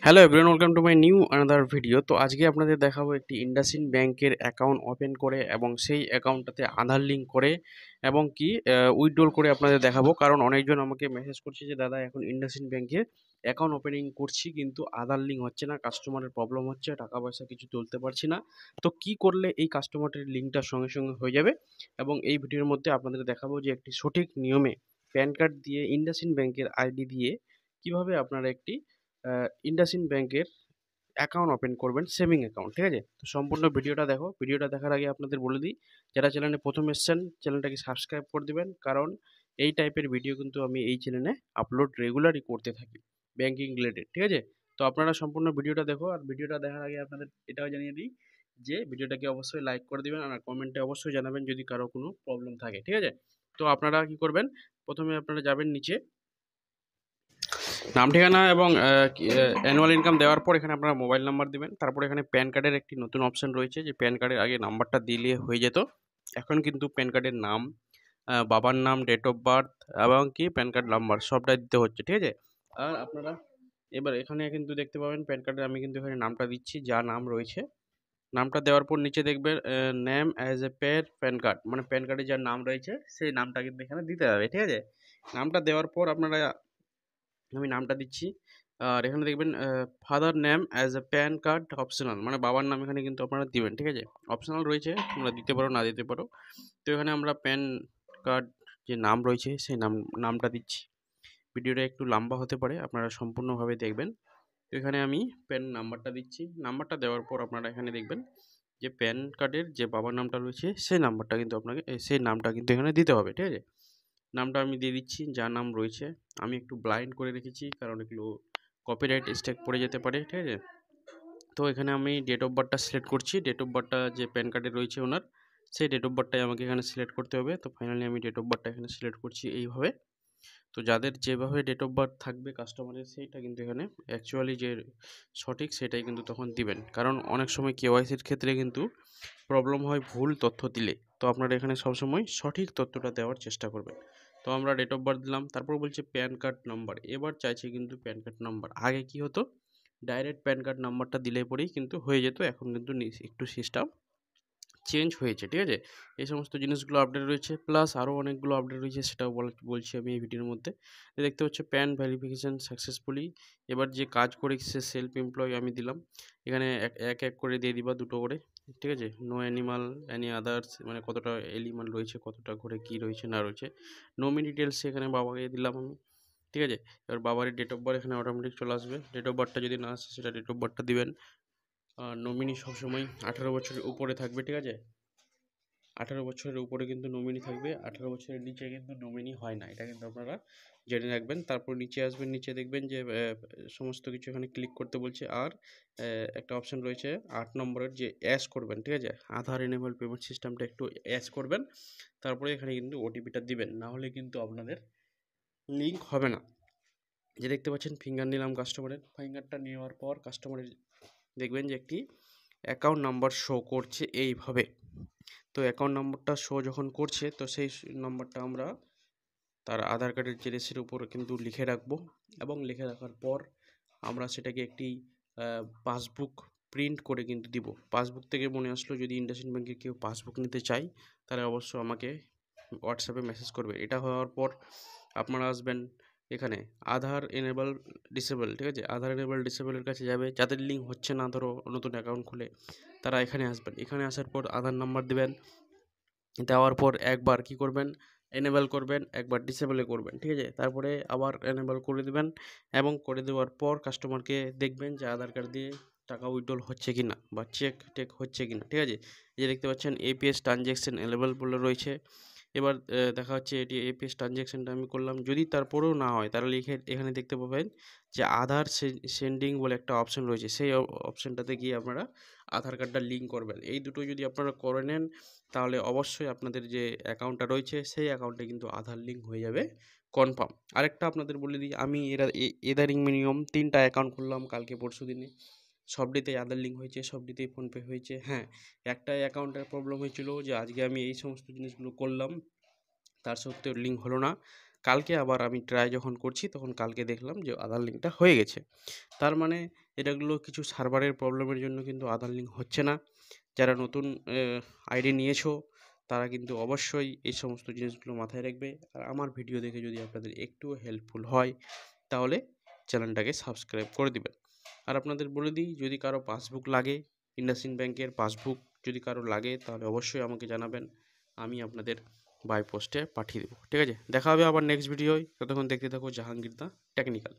Hello everyone, welcome to my new another video. তো আজকে আপনাদের দেখাবো একটি ইন্ডাসইন্ড ব্যাংকের অ্যাকাউন্ট ওপেন করে এবং সেই অ্যাকাউন্টটাতে আধার লিঙ্ক করে এবং কি উইথড্রল করে আপনাদের দেখাবো। কারণ অনেকজন আমাকে মেসেজ করছে যে দাদা এখন ইন্ডাসইন্ড ব্যাংকে অ্যাকাউন্ট ওপেনিং করছি কিন্তু আধার লিঙ্ক হচ্ছে না, কাস্টমারের প্রবলেম হচ্ছে, টাকা পয়সা কিছু তুলতে পারছি না। তো কি করলে এই কাস্টমারের লিঙ্কটা সঙ্গে সঙ্গে হয়ে যাবে এবং এই ভিডিওর মধ্যে আপনাদের দেখাবো যে একটি সঠিক নিয়মে প্যান কার্ড দিয়ে ইন্ডাসইন্ড ব্যাংকের আইডি দিয়ে কিভাবে আপনারা একটি ইন্ডাসইন্ড ব্যাংকের অ্যাকাউন্ট ওপেন করবেন, সেভিং অ্যাকাউন্ট। ঠিক আছে? তো সম্পূর্ণ ভিডিওটা দেখো। ভিডিওটা দেখার আগে আপনাদের বলে দিই, যারা চ্যানেলে প্রথম এসেছেন চ্যানেলটাকে সাবস্ক্রাইব করে দিবেন, কারণ এই টাইপের ভিডিও কিন্তু আমি এই চ্যানেলে আপলোড রেগুলারই করতে থাকি ব্যাংকিং রিলেটেড। ঠিক আছে? তো আপনারা সম্পূর্ণ ভিডিওটা দেখো। আর ভিডিওটা দেখার আগে আপনাদের এটাও জানিয়ে দিই যে ভিডিওটাকে অবশ্যই লাইক করে দিবেন আর কমেন্টে অবশ্যই জানাবেন যদি কারো কোনো প্রবলেম থাকে। ঠিক আছে? তো আপনারা কি করবেন, প্রথমে আপনারা যাবেন নিচে, নাম ঠিকানা এবং অ্যানুয়াল ইনকাম দেওয়ার পর এখানে আপনারা মোবাইল নাম্বার দিবেন। তারপর এখানে প্যান কার্ডের একটি নতুন অপশন রয়েছে, যে প্যান কার্ডের আগে নাম্বারটা দিলে হয়ে যেত। এখন কিন্তু প্যান কার্ডের নাম, বাবার নাম, ডেট অফ বার্থ এবং কি প্যান কার্ড নাম্বার সবটাই দিতে হচ্ছে। ঠিক আছে? আর আপনারা এবার এখানে কিন্তু দেখতে পাবেন প্যান কার্ডে আমি কিন্তু এখানে নামটা দিচ্ছি, যা নাম রয়েছে। নামটা দেওয়ার পর নিচে দেখবেন name as a paid PAN card, মানে প্যান কার্ডে যার নাম রয়েছে সেই নামটা কিন্তু এখানে দিতে হবে। ঠিক আছে? নামটা দেওয়ার পর আপনারা, আমি নামটা দিচ্ছি। আর এখানে দেখবেন ফাদার নেম অ্যাজ এ প্যান কার্ড অপশনাল, মানে বাবার নাম এখানে কিন্তু আপনারা দিবেন। ঠিক আছে? অপশনাল রয়েছে, তোমরা দিতে পারো না দিতে পারো। তো এখানে আমরা প্যান কার্ড যে নাম রয়েছে সেই নামটা দিচ্ছি। ভিডিওটা একটু লম্বা হতে পারে, আপনারা সম্পূর্ণভাবে দেখবেন। তো এখানে আমি প্যান নাম্বারটা দিচ্ছি। নাম্বারটা দেওয়ার পর আপনারা এখানে দেখবেন যে প্যান কার্ডের যে বাবার নামটা রয়েছে সেই নাম্বারটা কিন্তু আপনাকে সেই নামটা কিন্তু এখানে দিতে হবে। ঠিক আছে? নামটা আমি দিয়ে দিচ্ছি যা নাম রয়েছে। আমি একটু ব্লাইন্ড করে রেখেছি কারণ এগুলো কপিরাইট স্ট্রাইক পড়ে যেতে পারে। ঠিক আছে? তো এখানে আমি ডেট অফ বার্থটা সিলেক্ট করছি। ডেট অফ বার্থটা যে প্যান কার্ডে রয়েছে ওনার, সেই ডেট অফ বার্থটাই আমাকে এখানে সিলেক্ট করতে হবে। তো ফাইনালি আমি ডেট অফ বার্থটা এখানে সিলেক্ট করছি এইভাবে। তো যাদের যেভাবে ডেট অফ বার্থ থাকবে কাস্টমারের, সেইটা কিন্তু এখানে অ্যাকচুয়ালি যে সঠিক সেটাই কিন্তু তখন দিবেন। কারণ অনেক সময় কেওয়াইসির ক্ষেত্রে কিন্তু প্রবলেম হয় ভুল তথ্য দিলে। তো আপনারা এখানে সবসময় সঠিক তথ্যটা দেওয়ার চেষ্টা করবেন। তো আমরা ডেট অফ বার্থ দিলাম, তারপর বলছে প্যান কার্ড নাম্বার। এবার চাইছে কিন্তু প্যান কার্ড নাম্বার। আগে কি হতো, ডাইরেক্ট প্যান কার্ড নাম্বারটা দিলে পরেই কিন্তু হয়ে যেত। এখন কিন্তু একটু সিস্টেম চেঞ্জ হয়েছে। ঠিক আছে? এই সমস্ত জিনিসগুলো আপডেট রয়েছে, প্লাস আরও অনেকগুলো আপডেট রয়েছে, সেটাও বলছি আমি এই ভিডিওর মধ্যে। দেখতে হচ্ছে প্যান ভেরিফিকেশান সাকসেসফুলি। এবার যে কাজ করে সে সেলফ এমপ্লয় আমি দিলাম। এখানে এক এক করে দিয়ে দিবা দুটো করে। ঠিক আছে? নো অ্যানিমাল অ্যানি আদার্স, মানে কতটা এলিমাল রয়েছে, কতটা ঘরে কী রয়েছে না রয়েছে। নমি ডিটেলস এখানে বাবাকে দিলাম আমি। ঠিক আছে? এবার বাবার ডেট অফ বার্থ এখানে অটোমেটিক চলে আসবে। ডেট অফ বার্থটা যদি না আসে সেটা ডেট অফ বার্থটা দিবেন। আর নমিনি সবসময় 18 বছরের উপরে থাকবে। ঠিক আছে? 18 বছরের উপরে কিন্তু নমিনি থাকবে, 18 বছরের নিচে কিন্তু নমিনি হয় না, এটা কিন্তু আপনারা জেনে রাখবেন। তারপর নিচে আসবেন, নিচে দেখবেন যে সমস্ত কিছু এখানে ক্লিক করতে বলছে। আর একটা অপশান রয়েছে 8 নম্বরের, যে অ্যাশ করবেন। ঠিক আছে? আধার এনেবল পেমেন্ট সিস্টেমটা একটু অ্যাশ করবেন। তারপরে এখানে কিন্তু ওটিপিটা দিবেন, না হলে কিন্তু আপনাদের লিঙ্ক হবে না। যে দেখতে পাচ্ছেন ফিঙ্গার নিলাম কাস্টমারের। ফিঙ্গারটা নেওয়ার পর কাস্টমারের দেখবেন যে একটি অ্যাকাউন্ট নাম্বার শো করছে এইভাবে। তো অ্যাকাউন্ট নম্বরটা শো যখন করছে, তো সেই নম্বরটা আমরা তার আধার কার্ডের জেরক্সের উপর কিন্তু লিখে রাখবো। এবং লিখে রাখার পর আমরা সেটাকে একটি পাসবুক প্রিন্ট করে কিন্তু দিব। পাসবুক থেকে মনে আসলো, যদি ইন্ডাসইন্ড ব্যাংকে কেউ পাসবুক নিতে চায় তাহলে অবশ্যই আমাকে হোয়াটসঅ্যাপে মেসেজ করবে। এটা হওয়ার পর আপনারা আসবেন এখানে আধার এনেবল ডিসেবল। ঠিক আছে? আধার এনেবল ডিসেবলের কাছে যাবে, যাদের লিঙ্ক হচ্ছে না, ধরো নতুন অ্যাকাউন্ট খুলে, তারা এখানে আসবেন। এখানে আসার পর আধার নাম্বার দেবেন। দেওয়ার পর একবার কি করবেন, এনেবল করবেন, একবার ডিসেবলে করবেন। ঠিক আছে? তারপরে আবার এনেবল করে দেবেন এবং করে দেওয়ার পর কাস্টমারকে দেখবেন যে আধার কার্ড দিয়ে টাকা উইথড্রল হচ্ছে কিনা বা চেক টেক হচ্ছে কিনা। ঠিক আছে? এই যে দেখতে পাচ্ছেন এপিএস ট্রানজ্যাকশন এলেবল বলে রয়েছে। এবার দেখা হচ্ছে এটি এপিএস ট্রানজ্যাকশনটা আমি করলাম। যদি তারপরেও না হয় তাহলে এখানে দেখতে পাবেন যে আধার সেন্ডিং বলে একটা অপশন রয়েছে, সেই অপশনটাতে গিয়ে আপনারা আধার কার্ডটা লিঙ্ক করবেন। এই দুটো যদি আপনারা করে নেন তাহলে অবশ্যই আপনাদের যে অ্যাকাউন্টটা রয়েছে সেই অ্যাকাউন্টে কিন্তু আধার লিঙ্ক হয়ে যাবে কনফার্ম। আরেকটা আপনাদের বলে দিই, আমি এদারিং মিনিমাম 3টা অ্যাকাউন্ট খুললাম কালকে পরশু দিনে। সবটিতেই আধার লিঙ্ক হয়েছে, সবটিতেই ফোনপে হয়েছে। হ্যাঁ, একটা অ্যাকাউন্টের প্রবলেম হয়েছিল, যে আজকে আমি এই সমস্ত জিনিসগুলো করলাম তার সত্ত্বেও লিঙ্ক হলো না। কালকে আবার আমি ট্রাই যখন করছি তখন কালকে দেখলাম যে আধার লিঙ্কটা হয়ে গেছে। তার মানে এটাগুলো কিছু সার্ভারের প্রবলেমের জন্য কিন্তু আধার লিঙ্ক হচ্ছে না। যারা নতুন আইডি নিয়েছো তারা কিন্তু অবশ্যই এই সমস্ত জিনিসগুলো মাথায় রাখবে। আর আমার ভিডিও দেখে যদি আপনাদের একটুও হেল্পফুল হয় তাহলে চ্যানেলটাকে সাবস্ক্রাইব করে দিবেন। আর আপনাদের বলে দিই, যদি কারো পাসবুক লাগে, ইন্ডাসইন্ড ব্যাংকের পাসবুক যদি কারো লাগে তাহলে অবশ্যই আমাকে জানাবেন, আমি আপনাদের বাই পোস্টে পাঠিয়ে দেবো। ঠিক আছে, দেখা হবে আবার নেক্সট ভিডিওয়। ততক্ষণ দেখতে থাকো জাহাঙ্গীর দা টেকনিক্যাল।